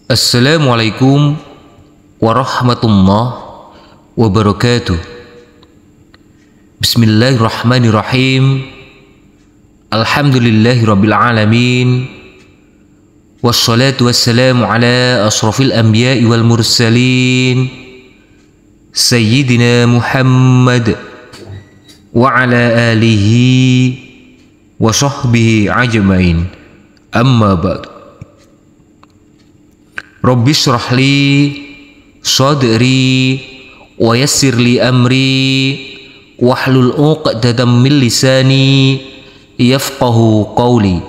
Assalamualaikum warahmatullahi wabarakatuh. Bismillahirrahmanirrahim. Alhamdulillahirabbil alamin. Wassalatu wassalamu ala asrafil anbiya'i wal mursalin Sayyidina Muhammad wa ala alihi wa sahbihi ajmain. Amma ba'du. Rabbi shrah li sadri wa yassir li amri wahlul 'uqdatam min lisani yafqahu qawli.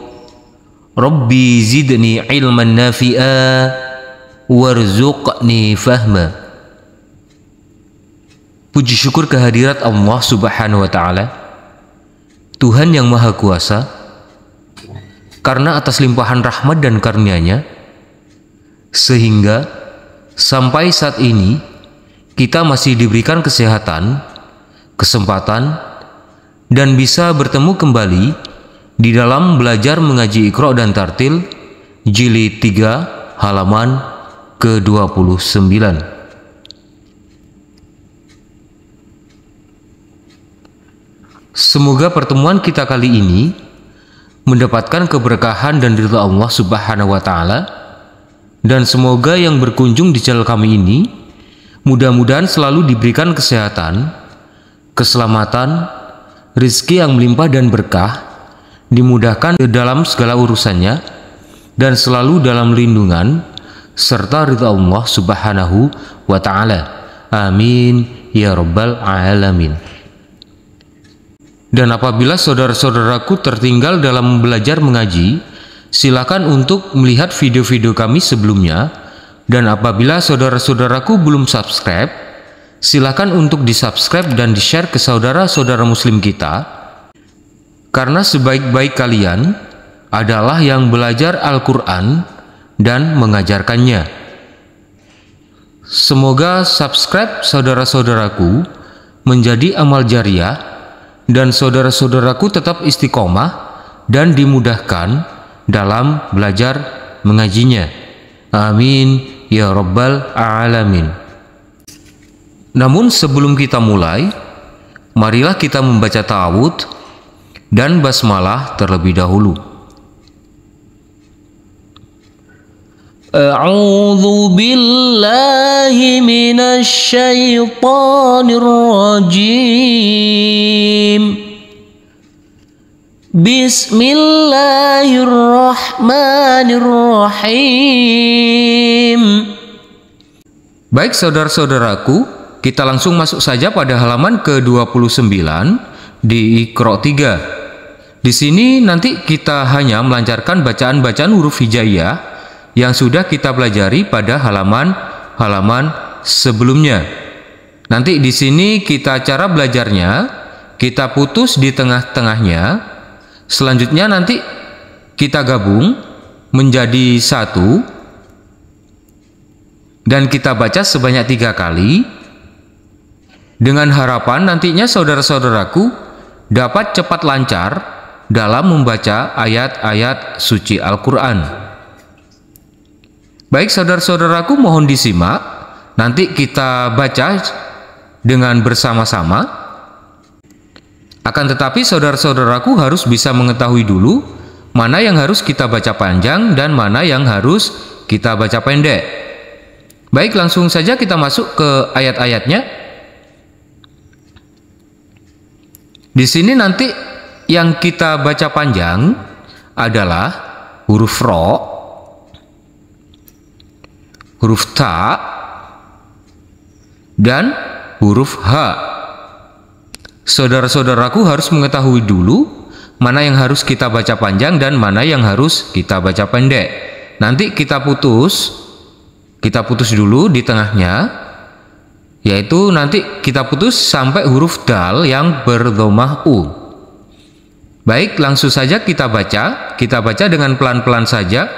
Rabbi zidni ilman nafi'a warzuqni fahma. Puji syukur kehadirat Allah Subhanahu wa ta'ala, Tuhan yang Maha Kuasa, karena atas limpahan rahmat dan karunia-Nya sehingga sampai saat ini kita masih diberikan kesehatan, kesempatan, dan bisa bertemu kembali di dalam belajar mengaji Iqra dan Tartil jilid 3 halaman ke-29. Semoga pertemuan kita kali ini mendapatkan keberkahan dan ridha Allah Subhanahu wa ta'ala, dan semoga yang berkunjung di channel kami ini mudah-mudahan selalu diberikan kesehatan, keselamatan, rezeki yang melimpah dan berkah, dimudahkan dalam segala urusannya, dan selalu dalam lindungan serta ridha Allah Subhanahu wa ta'ala. Amin ya rabbal alamin. Dan apabila saudara-saudaraku tertinggal dalam belajar mengaji, silakan untuk melihat video-video kami sebelumnya. Dan apabila saudara-saudaraku belum subscribe, silakan untuk di-subscribe dan di-share ke saudara-saudara muslim kita, karena sebaik-baik kalian adalah yang belajar Al-Quran dan mengajarkannya. Semoga subscribe saudara-saudaraku menjadi amal jariah, dan saudara-saudaraku tetap istiqomah dan dimudahkan dalam belajar mengajinya. Amin ya rabbal alamin. Namun sebelum kita mulai, marilah kita membaca ta'awudz dan basmalah terlebih dahulu. A'udzu billahi minasy syaithanir rajim. Bismillahirrahmanirrahim. Baik saudara-saudaraku, kita langsung masuk saja pada halaman ke-29 di Iqra 3. Di sini nanti kita hanya melancarkan bacaan-bacaan huruf hijaiyah yang sudah kita pelajari pada halaman sebelumnya. Nanti di sini kita cara belajarnya, kita putus di tengah-tengahnya. Selanjutnya nanti kita gabung menjadi satu dan kita baca sebanyak 3 kali, dengan harapan nantinya saudara-saudaraku dapat cepat lancar dalam membaca ayat-ayat suci Al-Quran. Baik saudara-saudaraku, mohon disimak, nanti kita baca dengan bersama-sama. Akan tetapi saudara-saudaraku harus bisa mengetahui dulu mana yang harus kita baca panjang dan mana yang harus kita baca pendek. Baik, langsung saja kita masuk ke ayat-ayatnya. Di sini nanti yang kita baca panjang adalah huruf ro, huruf ta, dan huruf h. Saudara-saudaraku harus mengetahui dulu mana yang harus kita baca panjang dan mana yang harus kita baca pendek. Nanti kita putus dulu di tengahnya, yaitu nanti kita putus sampai huruf dal yang berdhamah u. Baik, langsung saja kita baca dengan pelan-pelan saja.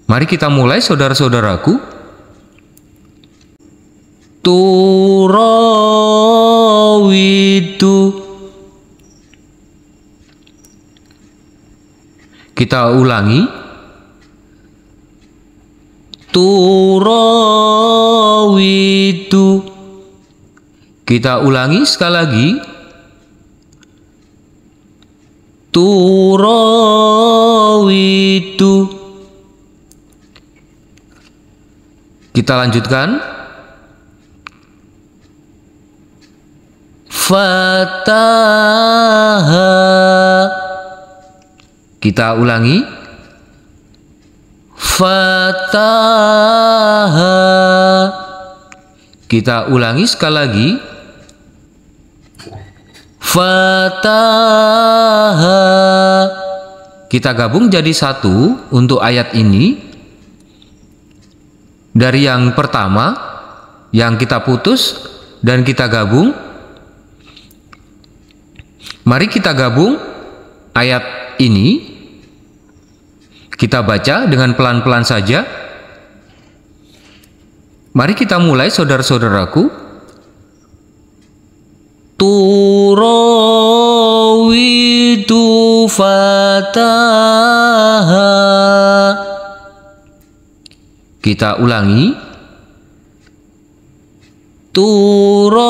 Mari kita mulai saudara-saudaraku. Turawidu Kita ulangi. Turawidu. Kita ulangi sekali lagi. Turawidu. Kita lanjutkan. Fataha. Kita ulangi. Fataha. Kita ulangi sekali lagi. Fataha. Kita gabung jadi satu untuk ayat ini. Dari yang pertama yang kita putus dan kita gabung. Mari kita gabung ayat ini. Kita baca dengan pelan-pelan saja. Mari kita mulai, saudara-saudaraku. Turawidu fataha. Kita ulangi. Turawidu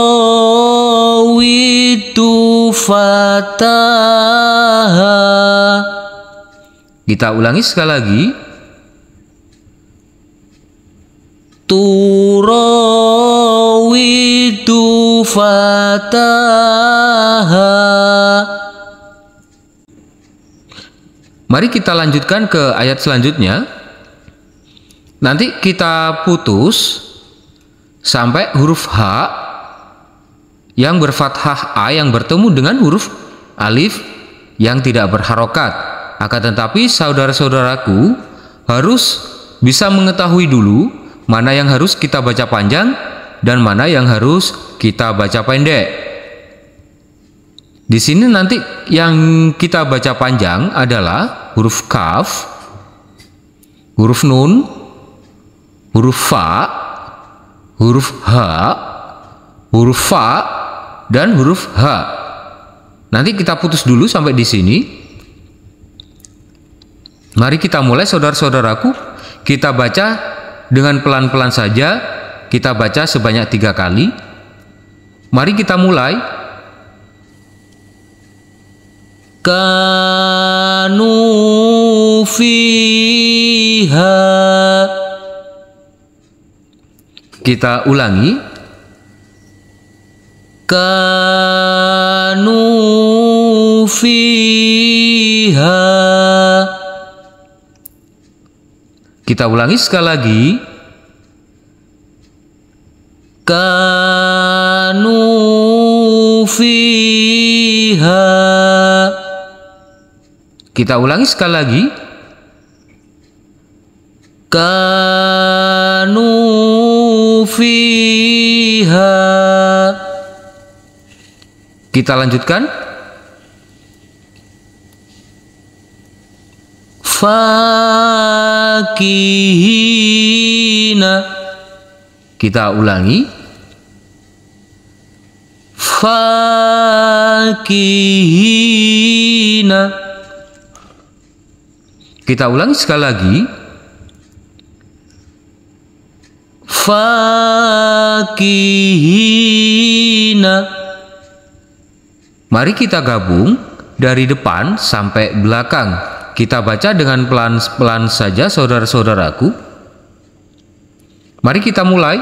fataha. Kita ulangi sekali lagi. Turawidu fataha. Mari kita lanjutkan ke ayat selanjutnya. Nanti kita putus sampai huruf H yang berfathah A yang bertemu dengan huruf alif yang tidak berharokat. Akan tetapi saudara-saudaraku harus bisa mengetahui dulu mana yang harus kita baca panjang dan mana yang harus kita baca pendek. Di sini nanti yang kita baca panjang adalah huruf kaf, huruf nun, huruf fa, huruf h, huruf fa, dan huruf h. Nanti kita putus dulu sampai di sini. Mari kita mulai, saudara-saudaraku. Kita baca dengan pelan-pelan saja. Kita baca sebanyak 3 kali. Mari kita mulai. Kanu fiha. Kita ulangi. Kanu fiha. Kita ulangi sekali lagi. Kanu fiha. Kita ulangi sekali lagi. Kanu fiha. Kita lanjutkan. Fakihina. Kita ulangi. Fakihina. Kita ulangi sekali lagi. Fakihina. Mari kita gabung dari depan sampai belakang. Kita baca dengan pelan-pelan saja, saudara-saudaraku. Mari kita mulai.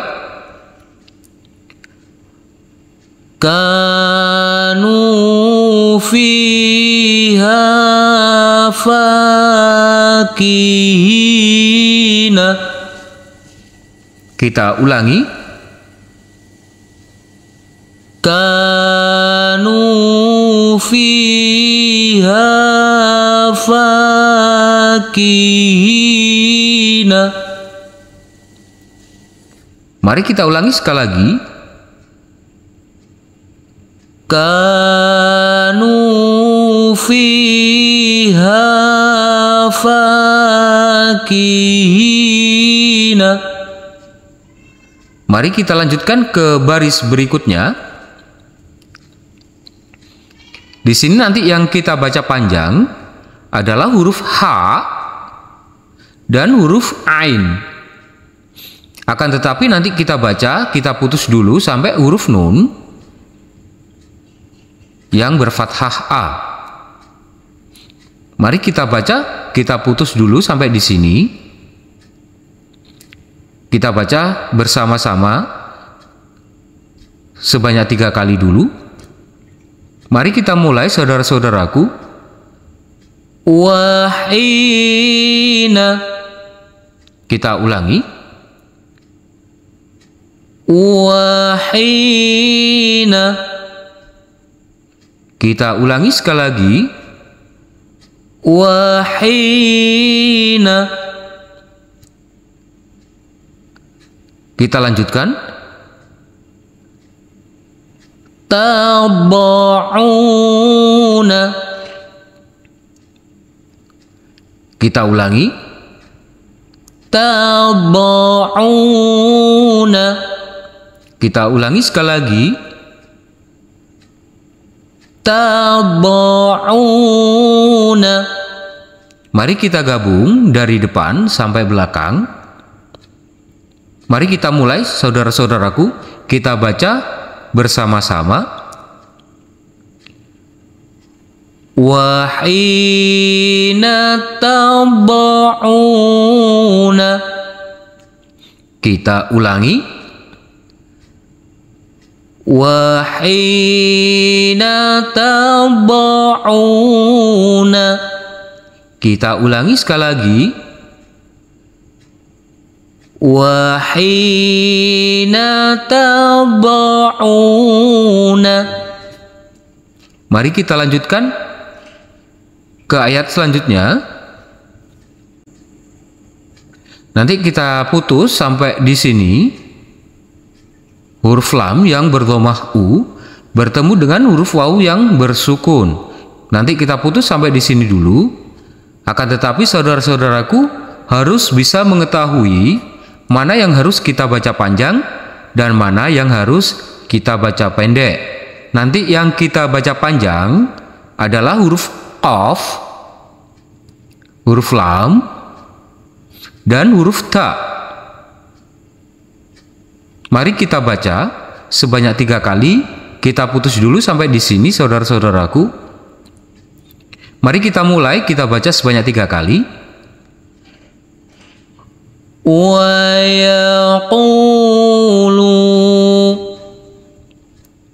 Kanu fiha fakihina. Kita ulangi. Kanu fiha fakihina. Mari kita ulangi sekali lagi. Kanu fiha fakihina. Mari kita lanjutkan ke baris berikutnya. Di sini nanti yang kita baca panjang adalah huruf H dan huruf Ain. Akan tetapi nanti kita baca, kita putus dulu sampai huruf Nun yang berfathah A. Mari kita baca, kita putus dulu sampai di sini. Kita baca bersama-sama sebanyak 3 kali dulu. Mari kita mulai, saudara-saudaraku. Wahina. Kita ulangi. Wahina. Kita ulangi sekali lagi. Wahina. Kita lanjutkan. Tabauna. Kita ulangi. Tabauna. Kita ulangi sekali lagi. Tabauna. Mari kita gabung dari depan sampai belakang. Mari kita mulai, saudara-saudaraku. Kita baca bersama-sama. Wahina tabauna. Kita ulangi. Wahina tabauna. Kita ulangi sekali lagi. Wahina tabauna. Mari kita lanjutkan ke ayat selanjutnya. Nanti kita putus sampai di sini. Huruf lam yang berdhamah u bertemu dengan huruf waw yang bersukun. Nanti kita putus sampai di sini dulu. Akan tetapi saudara-saudaraku harus bisa mengetahui mana yang harus kita baca panjang dan mana yang harus kita baca pendek. Nanti yang kita baca panjang adalah huruf qaf, huruf lam, dan huruf ta. Mari kita baca sebanyak 3 kali. Kita putus dulu sampai di sini, saudara-saudaraku. Mari kita mulai, kita baca sebanyak 3 kali. Wa yaqulu.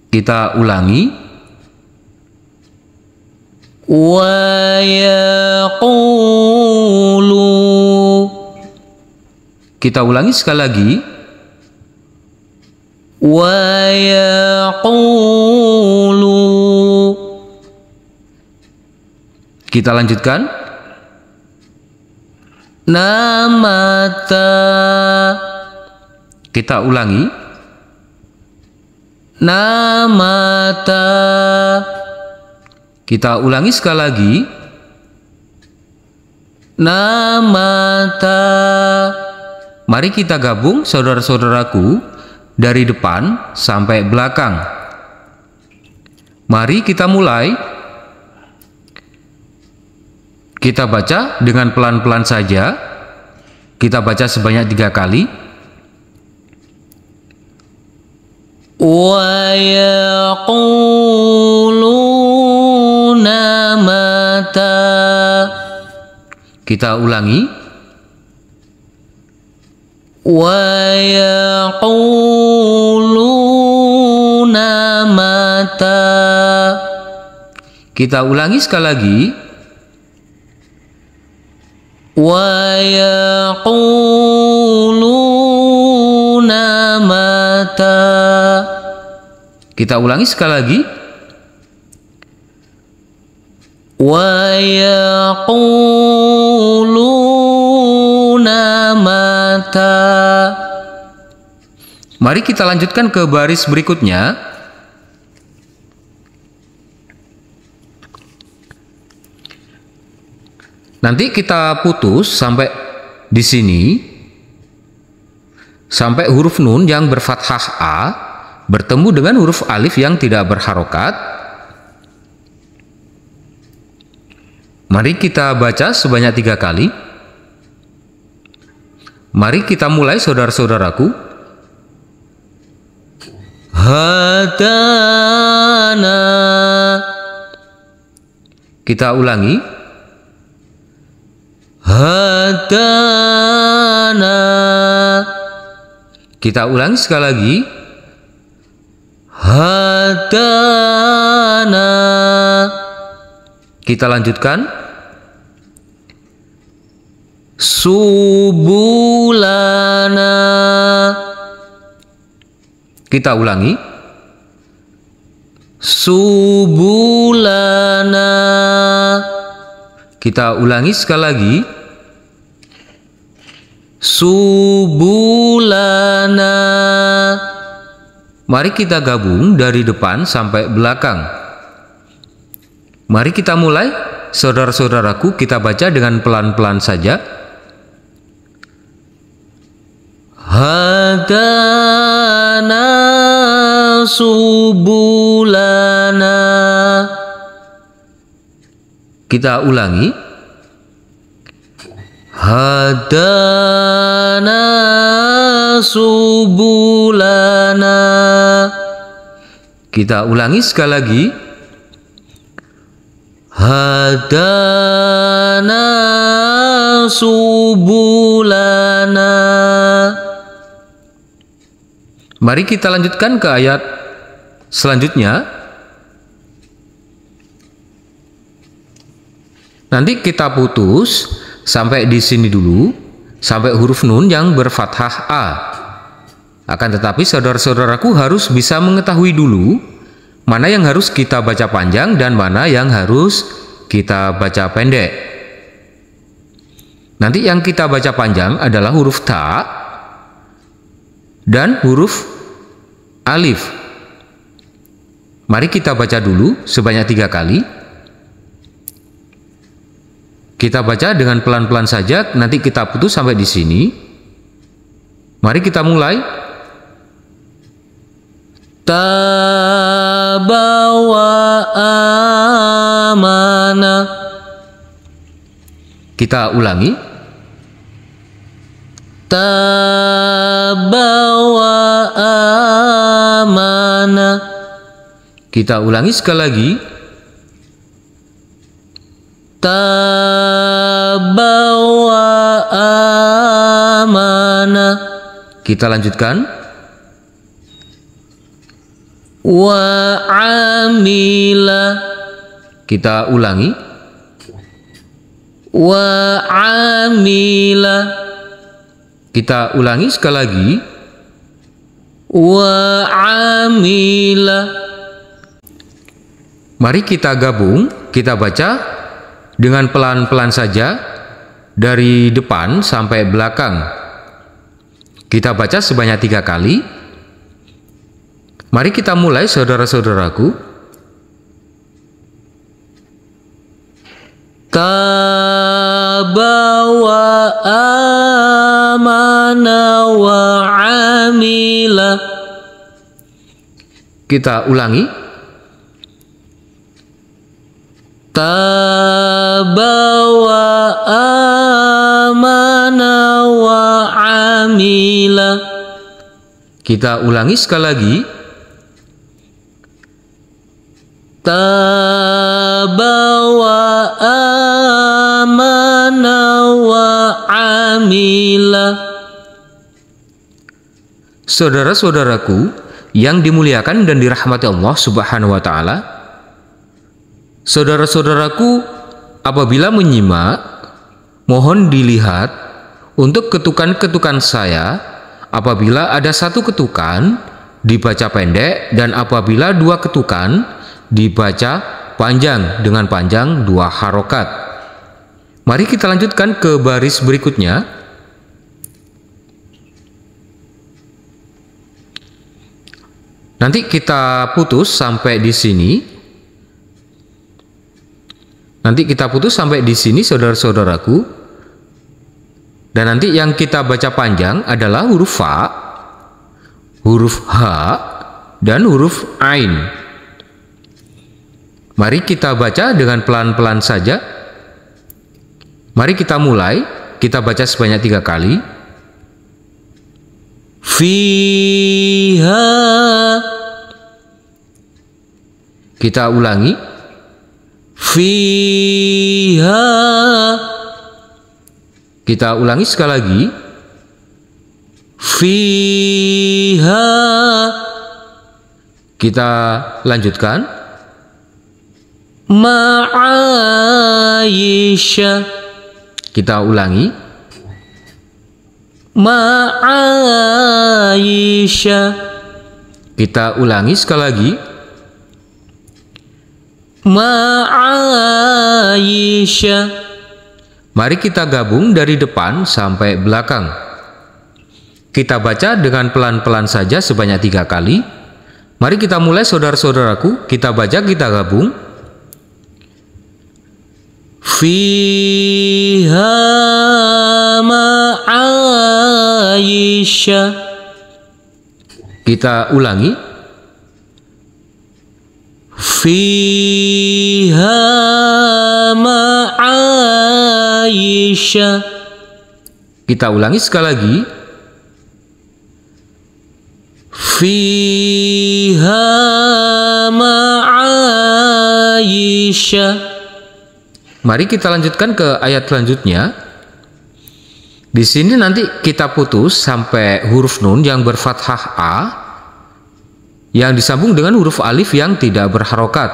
Kita ulangi. Wa yaqulu. Kita ulangi sekali lagi. Wa yaqulu. Kita lanjutkan. Namata. Kita ulangi. Namata. Kita ulangi sekali lagi. Namata. Mari kita gabung, saudara-saudaraku, dari depan sampai belakang. Mari kita mulai. Kita baca dengan pelan-pelan saja. Kita baca sebanyak 3 kali. Wa yaquluna mata. Kita ulangi. Wa yaquluna mata. Kita ulangi sekali lagi. Wa yaquluna mata. Kita ulangi sekali lagi. Wa yaquluna mata. Mari kita lanjutkan ke baris berikutnya. Nanti kita putus sampai di sini, sampai huruf nun yang berfathah A bertemu dengan huruf alif yang tidak berharokat. Mari kita baca sebanyak 3 kali. Mari kita mulai, saudara-saudaraku. Hadana. Kita ulangi. Hadana. Kita ulangi sekali lagi. Hadana. Kita lanjutkan. Subulana. Kita ulangi. Subulana. Kita ulangi sekali lagi. Subulana. Mari kita gabung dari depan sampai belakang. Mari kita mulai, saudara-saudaraku, kita baca dengan pelan-pelan saja. Hadana subulana. Kita ulangi. Hadana subulana. Kita ulangi sekali lagi. Hadana subulana. Mari kita lanjutkan ke ayat selanjutnya. Nanti kita putus sampai di sini dulu, sampai huruf nun yang berfathah A. Akan tetapi saudara-saudaraku harus bisa mengetahui dulu mana yang harus kita baca panjang dan mana yang harus kita baca pendek. Nanti yang kita baca panjang adalah huruf ta dan huruf alif. Mari kita baca dulu sebanyak 3 kali. Kita baca dengan pelan-pelan saja, nanti kita putus sampai di sini. Mari kita mulai. Tabawa amana. Kita ulangi. Tabawa amana. Kita ulangi sekali lagi. Tabawa amana. Kita lanjutkan. Wa amila. Kita ulangi. Wa amila. Kita ulangi sekali lagi. Wa amila. Mari kita gabung, kita baca dengan pelan-pelan saja dari depan sampai belakang. Kita baca sebanyak 3 kali. Mari kita mulai, saudara-saudaraku. Tabawa amana wa amila. Kita ulangi. Tabawa amana wa amila. Kita ulangi sekali lagi. Tabawa amana wa amila. Saudara-saudaraku yang dimuliakan dan dirahmati Allah Subhanahu wa taala, saudara-saudaraku, apabila menyimak, mohon dilihat untuk ketukan-ketukan saya. Apabila ada 1 ketukan, dibaca pendek, dan apabila 2 ketukan, dibaca panjang dengan panjang 2 harokat. Mari kita lanjutkan ke baris berikutnya. Nanti kita putus sampai di sini. Nanti kita putus sampai di sini, saudara-saudaraku. Dan nanti yang kita baca panjang adalah huruf fa, huruf h, dan huruf ain. Mari kita baca dengan pelan-pelan saja. Mari kita mulai, kita baca sebanyak 3 kali. Fiha. Kita ulangi. Fiha. Kita ulangi sekali lagi. Fiha. Kita lanjutkan. Ma'aisha. Kita ulangi. Ma'aisha. Kita ulangi sekali lagi. Ma'aisha. Mari kita gabung dari depan sampai belakang. Kita baca dengan pelan-pelan saja sebanyak 3 kali. Mari kita mulai saudara-saudaraku. Kita baca, kita gabung. Fiha ma'aisha. Kita ulangi. Fiha ma'aisha. Kita ulangi sekali lagi. Fiha ma'aisha. Mari kita lanjutkan ke ayat selanjutnya. Di sini nanti kita putus sampai huruf nun yang berfathah A yang disambung dengan huruf alif yang tidak berharokat.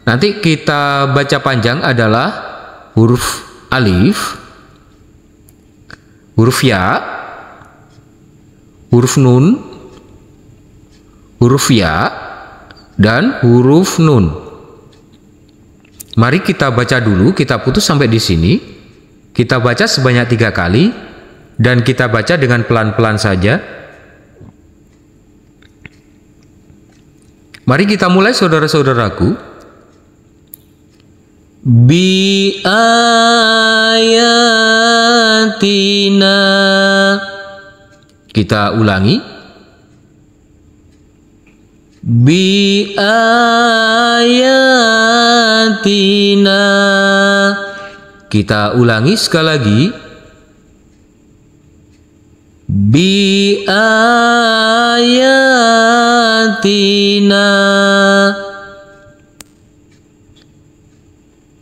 Nanti kita baca panjang adalah huruf alif, huruf ya, huruf nun, huruf ya, dan huruf nun. Mari kita baca dulu, kita putus sampai di sini. Kita baca sebanyak 3 kali dan kita baca dengan pelan-pelan saja. Mari kita mulai saudara-saudaraku. Bi ayatina. Kita ulangi. Bi ayatina. Kita ulangi sekali lagi. Bi ayatina.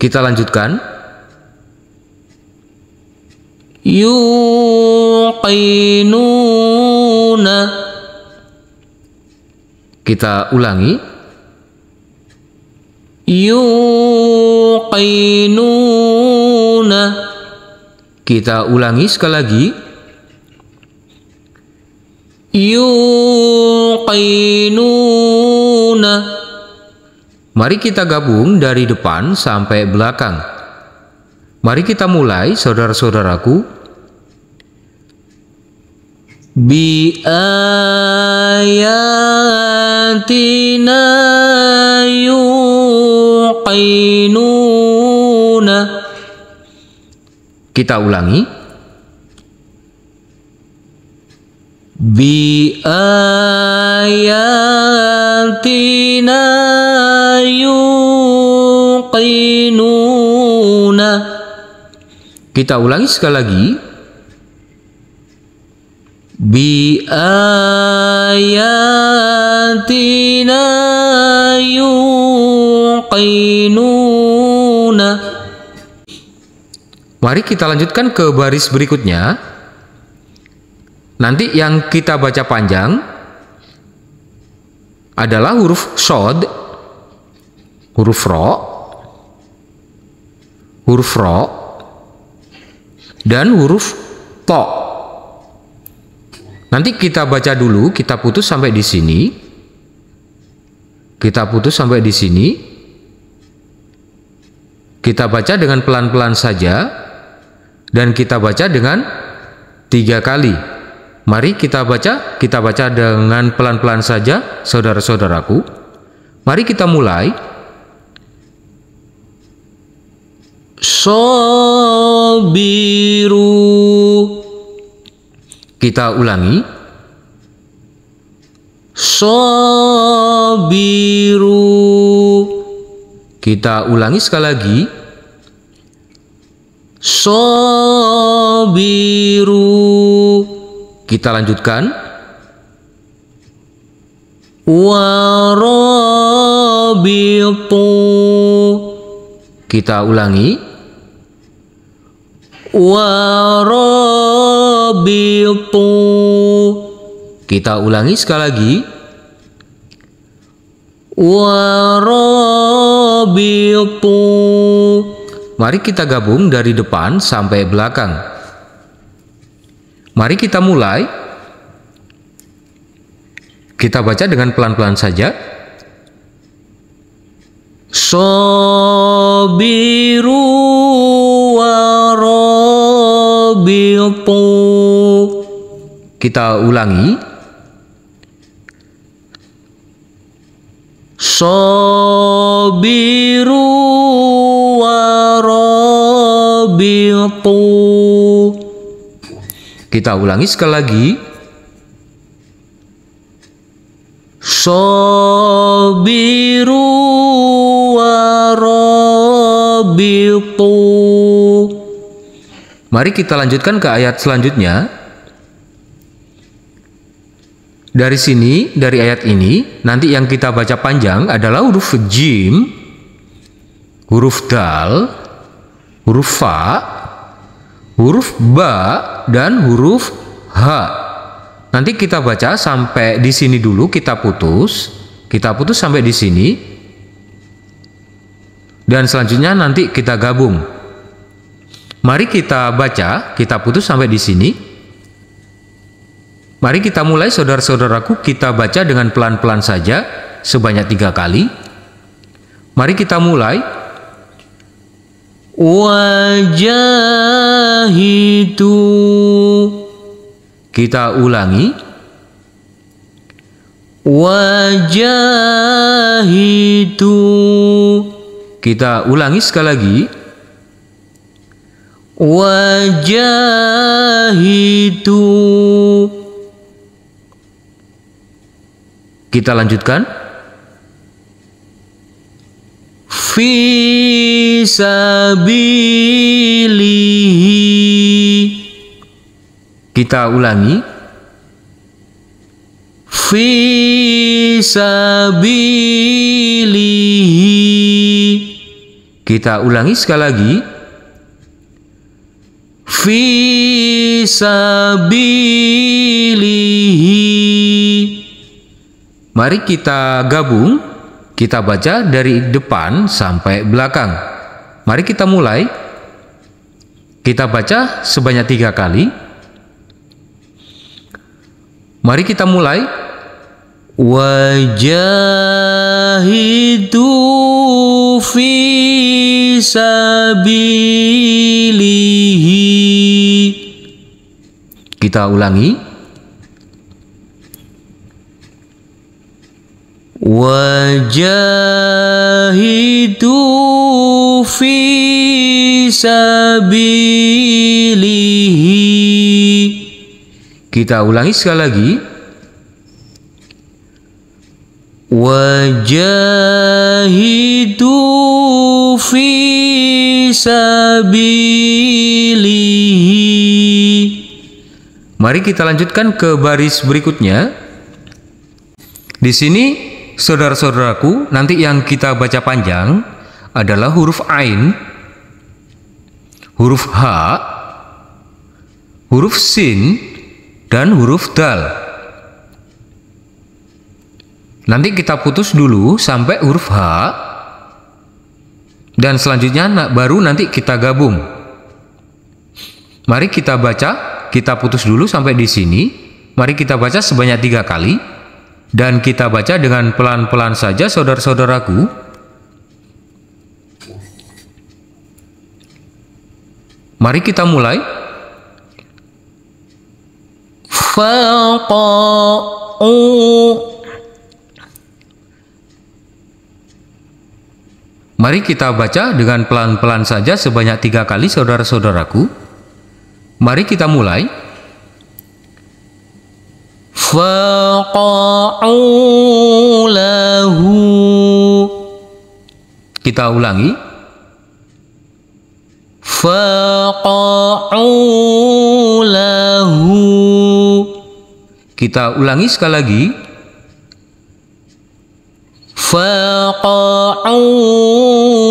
Kita lanjutkan. Yuqinuna. Kita ulangi. Yuqinuna. Kita ulangi sekali lagi. Yuqinuna. Mari kita gabung dari depan sampai belakang. Mari kita mulai saudara-saudaraku. Bi ayatina yuqinuna. Kita ulangi. Bi ayatina yuqinuna. Kita ulangi sekali lagi. Bi ayatina yuqinuna. Mari kita lanjutkan ke baris berikutnya. Nanti yang kita baca panjang adalah huruf shod, huruf ro, huruf ro, dan huruf to. Nanti kita baca dulu, kita putus sampai di sini. Kita putus sampai di sini. Kita baca dengan pelan-pelan saja dan kita baca dengan 3 kali. Mari kita baca dengan pelan-pelan saja saudara-saudaraku. Mari kita mulai. Sobiru. Kita ulangi. Sobiru. Kita ulangi sekali lagi. sabiru. Kita lanjutkan. Warabitu. Kita ulangi. Warabitu. Kita ulangi sekali lagi. Warabitu. Mari kita gabung dari depan sampai belakang. Mari kita mulai. Kita baca dengan pelan-pelan saja. Sabiru warabitu. Kita ulangi. Sabiru warabitu. Kita ulangi sekali lagi. Sabiru warabitu. Mari kita lanjutkan ke ayat selanjutnya. Dari sini, dari ayat ini, nanti yang kita baca panjang adalah huruf jim, huruf dal, huruf fa, huruf ba, dan huruf ha. Nanti kita baca sampai di sini dulu, kita putus sampai di sini, dan selanjutnya nanti kita gabung. Mari kita baca, kita putus sampai di sini. Mari kita mulai, saudara-saudaraku, kita baca dengan pelan-pelan saja sebanyak 3 kali. Mari kita mulai. Wajahitu. Kita ulangi. Wajahitu. Kita ulangi sekali lagi. Wajahitu. Kita lanjutkan. Fi sabilihi. Kita ulangi. Fi sabilihi. Kita ulangi sekali lagi. Fi sabilihi. Mari kita gabung, kita baca dari depan sampai belakang. Mari kita mulai. Kita baca sebanyak 3 kali. Mari kita mulai. Wajahidu fi sabilihi. Kita ulangi. Wajahidu fi sabilihi. Kita ulangi sekali lagi. Wajahidu fi sabilihi. Mari kita lanjutkan ke baris berikutnya. Di sini, saudara-saudaraku, nanti yang kita baca panjang adalah huruf ain, huruf ha, huruf sin, dan huruf dal. Nanti kita putus dulu sampai huruf H, dan selanjutnya baru nanti kita gabung. Mari kita baca, kita putus dulu sampai di sini. Mari kita baca sebanyak 3 kali, dan kita baca dengan pelan-pelan saja, saudara-saudaraku. Mari kita mulai. Mari kita baca dengan pelan-pelan saja sebanyak 3 kali, saudara-saudaraku. Mari kita mulai. Faqa'u lahu. Kita ulangi. faqa'u lahu. Kita ulangi sekali lagi. Faqa'u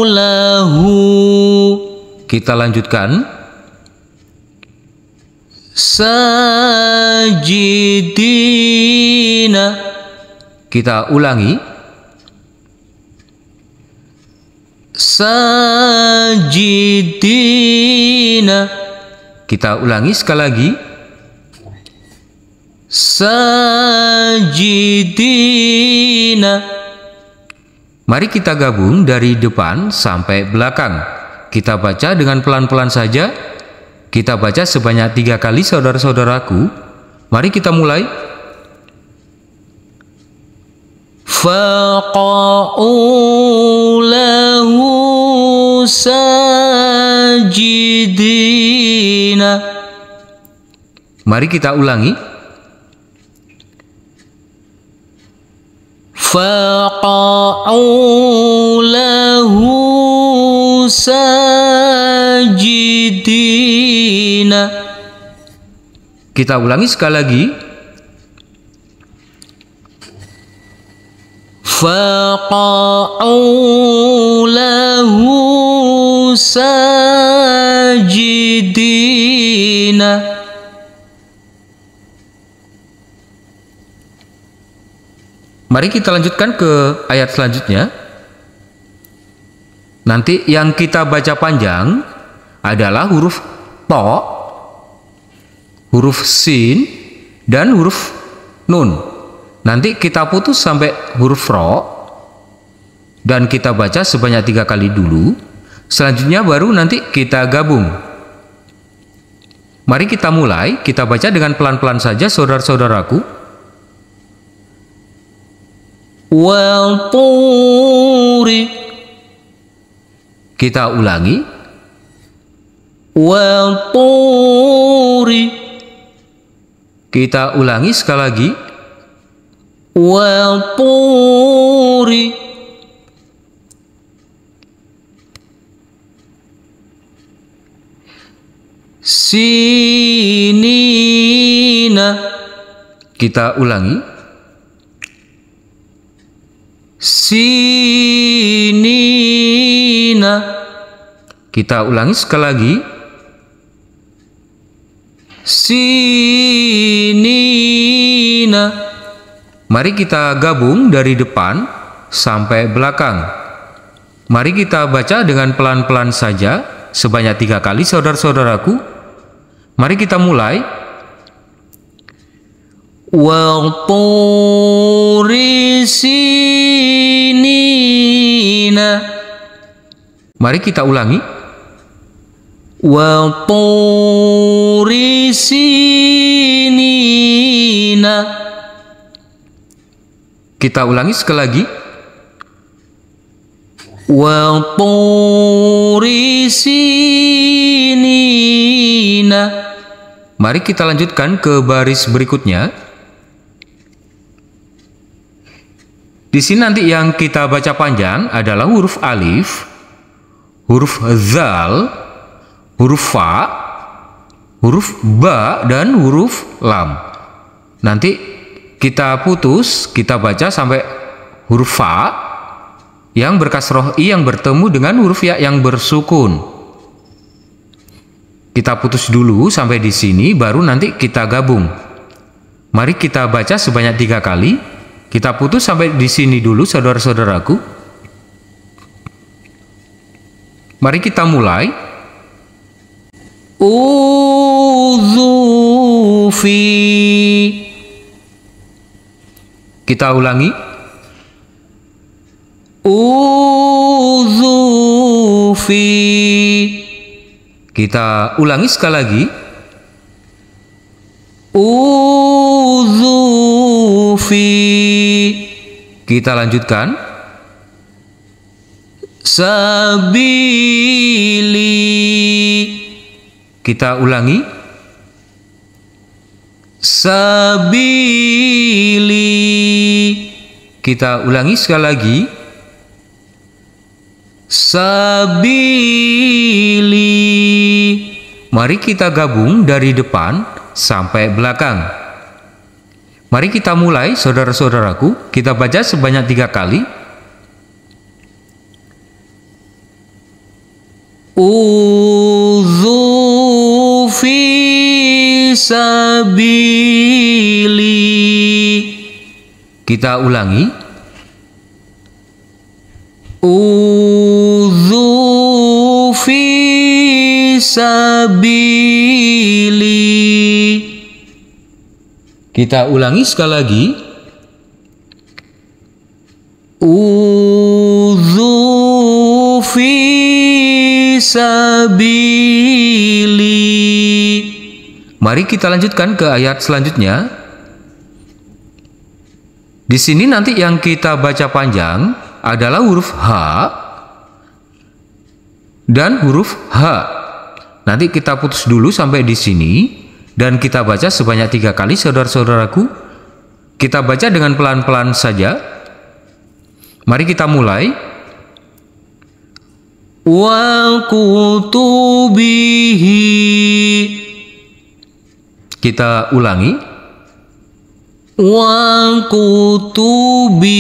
lahu. Kita lanjutkan. Sajidina. Kita ulangi. Sajidina. Kita ulangi sekali lagi. Sajidina. Mari kita gabung dari depan sampai belakang. Kita baca dengan pelan-pelan saja. Kita baca sebanyak 3 kali, saudara-saudaraku. Mari kita mulai. Faqa'u lahu sajidina. Mari kita ulangi. Faqa'u lahu sajidina. Kita ulangi sekali lagi. Faqa'u lahu sajidina. Mari kita lanjutkan ke ayat selanjutnya. Nanti yang kita baca panjang adalah huruf to, huruf sin, dan huruf nun. Nanti kita putus sampai huruf ro, dan kita baca sebanyak 3 kali dulu. Selanjutnya baru nanti kita gabung. Mari kita mulai, kita baca dengan pelan-pelan saja, saudara-saudaraku. Wal turi. Kita ulangi. Wal turi. Kita ulangi sekali lagi. Wal turi. Sinina. Kita ulangi. Sinina. Kita ulangi sekali lagi. Sinina. Mari kita gabung dari depan sampai belakang. Mari kita baca dengan pelan-pelan saja sebanyak 3 kali, saudara-saudaraku. Mari kita mulai. Wa turi sinina. Mari kita ulangi. Wa turi sinina. Kita ulangi sekali lagi. Wa turi sinina. Mari kita lanjutkan ke baris berikutnya. Di sini nanti yang kita baca panjang adalah huruf alif, huruf zal, huruf fa, huruf ba, dan huruf lam. Nanti kita putus, kita baca sampai huruf fa yang berkasroh i yang bertemu dengan huruf ya yang bersukun. Kita putus dulu sampai di sini, baru nanti kita gabung. Mari kita baca sebanyak 3 kali. Kita putus sampai di sini dulu, saudara-saudaraku. Mari kita mulai. Udzufi. Kita ulangi. Udzufi. Kita ulangi sekali lagi. Udzufi. Kita lanjutkan. Sabili. Kita ulangi. Sabili. Kita ulangi sekali lagi. sabili. Mari kita gabung dari depan sampai belakang. Mari kita mulai, saudara-saudaraku. Kita baca sebanyak 3 kali. Udzu fi sabili. Kita ulangi. Udzu fi sabili. Kita ulangi sekali lagi. Udzu fi sabili. Mari kita lanjutkan ke ayat selanjutnya. Di sini nanti yang kita baca panjang adalah huruf H dan huruf H. Nanti kita putus dulu sampai di sini dan kita baca sebanyak 3 kali, saudara-saudaraku. Kita baca dengan pelan-pelan saja. Mari kita mulai. Wa kutubihi. Kita ulangi. Wa kutubihi.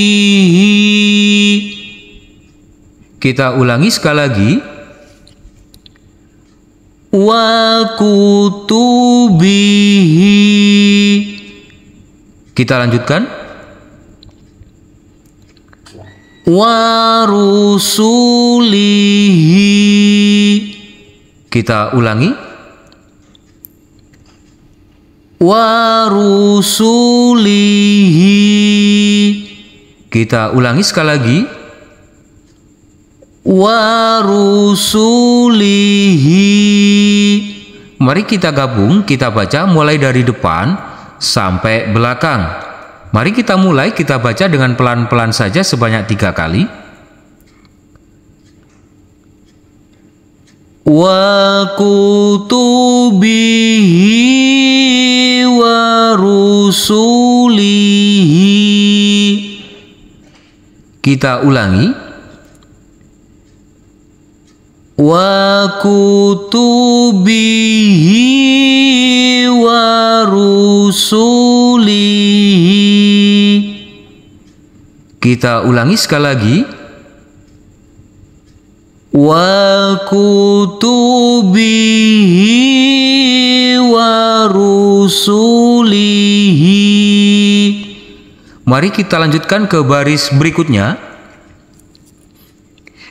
Kita ulangi sekali lagi. Wa kutubihi. Kita lanjutkan. Wa rusulihi. Kita ulangi. Wa rusulihi. Kita ulangi sekali lagi. Wa rusulihi. Mari kita gabung, kita baca mulai dari depan sampai belakang. Mari kita mulai, kita baca dengan pelan-pelan saja sebanyak 3 kali. Wa kutubihi wa rusulihi. Kita ulangi. Wa kutubihi wa rusulihi. Kita ulangi sekali lagi. Wa kutubihi wa rusulihi. Mari kita lanjutkan ke baris berikutnya.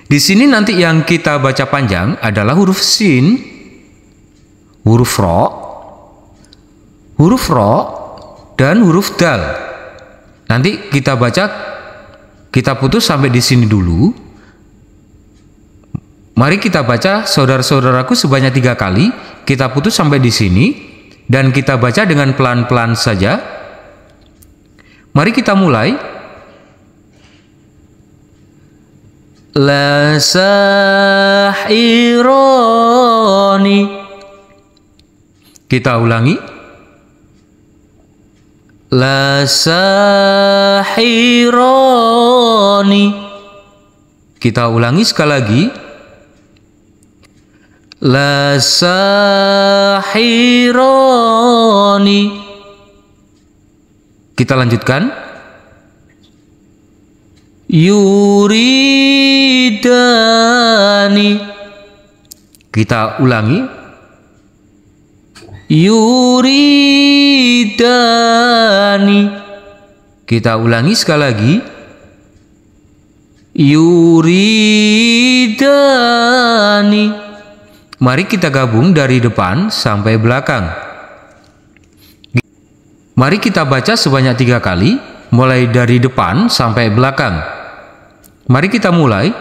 Di sini nanti yang kita baca panjang adalah huruf sin, huruf ro, dan huruf dal. Nanti kita baca, kita putus sampai di sini dulu. Mari kita baca, saudara-saudaraku, sebanyak 3 kali. Kita putus sampai di sini dan kita baca dengan pelan-pelan saja. Mari kita mulai. La sahirani. Kita ulangi. La sahirani. Kita ulangi sekali lagi. La sahirani. Kita lanjutkan. Yuridani. Kita ulangi. Yuridani. Kita ulangi sekali lagi. Yuridani. Mari kita gabung dari depan sampai belakang. Mari kita baca sebanyak 3 kali, mulai dari depan sampai belakang. Mari kita mulai.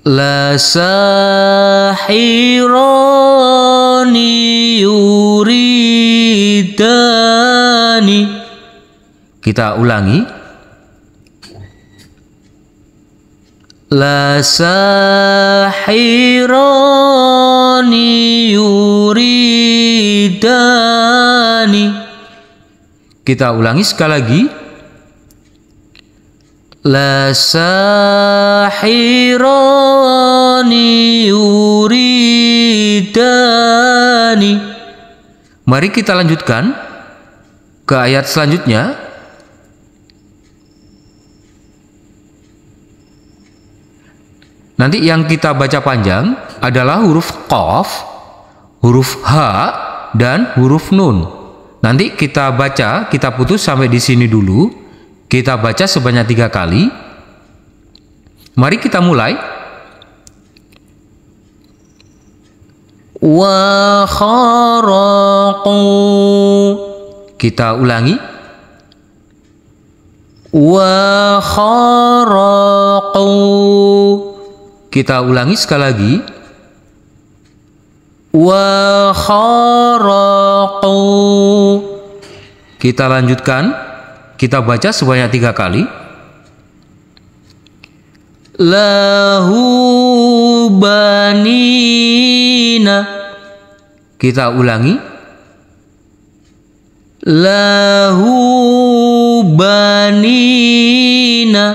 La sahirani yuridani. Kita ulangi. La sahirani yuridani. Kita ulangi sekali lagi. La sahirani yuridani. Mari kita lanjutkan ke ayat selanjutnya. Nanti yang kita baca panjang adalah huruf qaf, huruf ha, dan huruf nun. Nanti kita baca, kita putus sampai di sini dulu. Kita baca sebanyak 3 kali. Mari kita mulai. Wa kharaqu. Kita ulangi. Wa kharaqu. Kita ulangi sekali lagi. Wa kharaqu. Kita lanjutkan. Kita baca sebanyak 3 kali. Lahu banina. Kita ulangi. Lahu banina.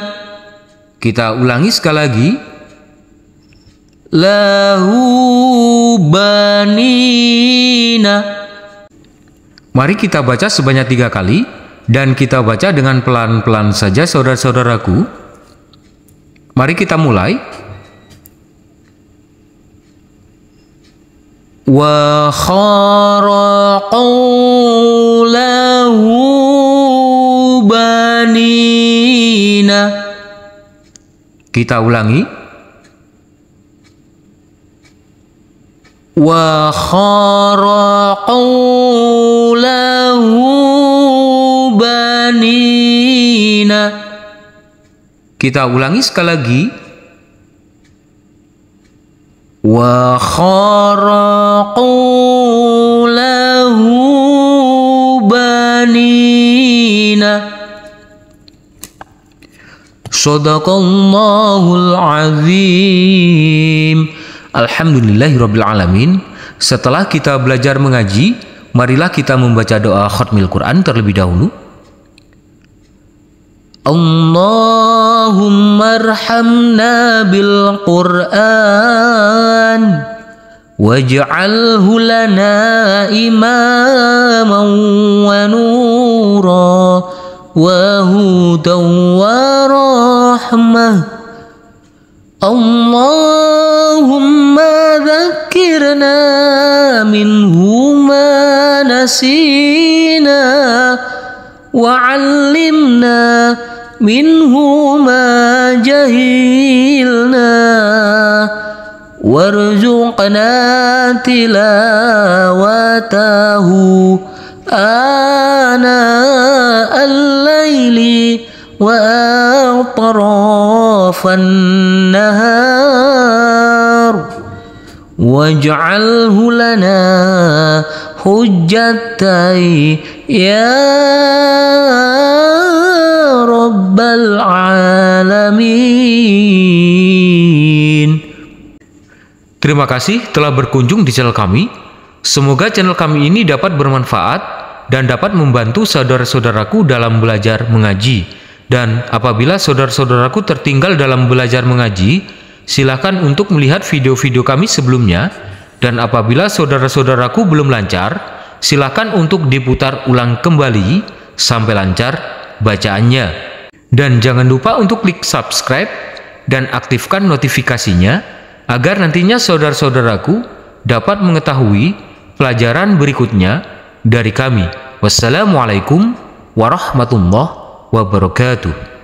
Kita ulangi sekali lagi. Lahu banina. Mari kita baca sebanyak 3 kali. Dan kita baca dengan pelan-pelan saja saudara-saudaraku. Mari kita mulai. Wa kharaqu lahu banina. Kita ulangi. Wa kharaqu lahu banina. Kita ulangi sekali lagi. Wa kharaqu lahu banina. Shadaqallahul azim. Alhamdulillahirabbil alamin. Setelah kita belajar mengaji, marilah kita membaca doa khatmil Quran terlebih dahulu. Allahumma arhamna bil Qur'an waj'alhu lana imaman wa nura wa hudan wa rahmah. Allahumma dhakkirna minhu ma nasina wa'allimna minhu ma jahilna warzuqna tilawatahu ana al-laili wa atrafan nahar waj'alhu lana hujjatai ya Rabbal Alamin. Terima kasih telah berkunjung di channel kami. Semoga channel kami ini dapat bermanfaat dan dapat membantu saudara-saudaraku dalam belajar mengaji. Dan apabila saudara-saudaraku tertinggal dalam belajar mengaji, silakan untuk melihat video-video kami sebelumnya. Dan apabila saudara-saudaraku belum lancar, silakan untuk diputar ulang kembali sampai lancar bacaannya. Dan jangan lupa untuk klik subscribe dan aktifkan notifikasinya agar nantinya saudara-saudaraku dapat mengetahui pelajaran berikutnya dari kami. Wassalamualaikum warahmatullahi wabarakatuh.